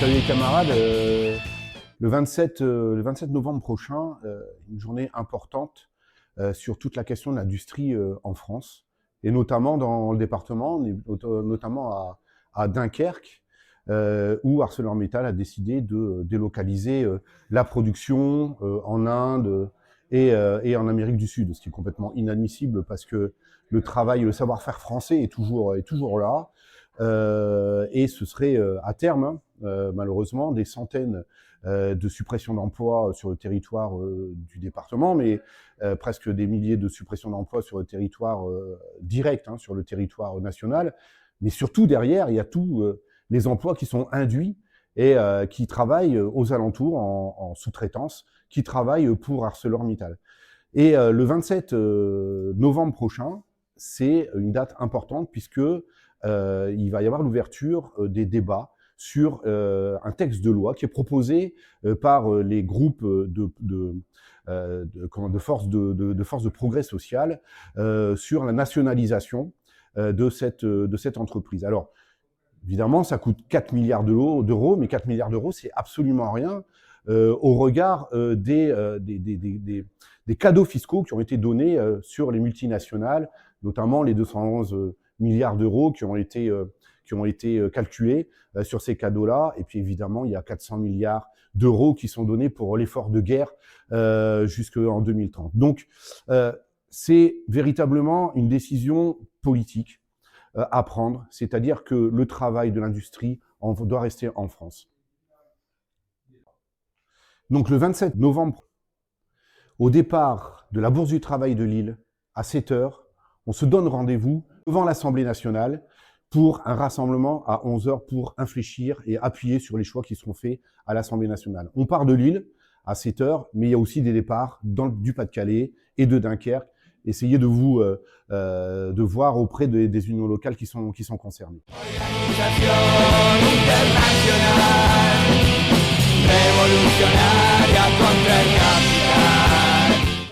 Salut les camarades, le 27 novembre prochain, une journée importante sur toute la question de l'industrie en France, et notamment dans le département, notamment à Dunkerque, où ArcelorMittal a décidé de délocaliser la production en Inde et en Amérique du Sud, ce qui est complètement inadmissible parce que le travail, le savoir-faire français est toujours là. Et ce serait à terme, malheureusement, des centaines de suppressions d'emplois sur le territoire du département, mais presque des milliers de suppressions d'emplois sur le territoire direct, sur le territoire national. Mais surtout, derrière, il y a tous les emplois qui sont induits et qui travaillent aux alentours en sous-traitance, qui travaillent pour ArcelorMittal. Et le 27 novembre prochain, c'est une date importante puisque il va y avoir l'ouverture des débats sur un texte de loi qui est proposé par les groupes de forces de progrès social sur la nationalisation de cette entreprise. Alors, évidemment, ça coûte 4 milliards d'euros, mais 4 milliards d'euros, c'est absolument rien au regard des cadeaux fiscaux qui ont été donnés sur les multinationales, notamment les 211 milliards d'euros qui ont été calculés sur ces cadeaux-là. Et puis évidemment, il y a 400 milliards d'euros qui sont donnés pour l'effort de guerre jusqu'en 2030. Donc, c'est véritablement une décision politique à prendre, c'est-à-dire que le travail de l'industrie doit rester en France. Donc le 27 novembre, au départ de la Bourse du Travail de Lille, à 7 h, on se donne rendez-vous devant l'Assemblée nationale pour un rassemblement à 11 h pour infléchir et appuyer sur les choix qui seront faits à l'Assemblée nationale. On part de Lille à 7 h, mais il y a aussi des départs du Pas-de-Calais et de Dunkerque. Essayez de voir auprès des unions locales qui sont concernées. Organisation internationale.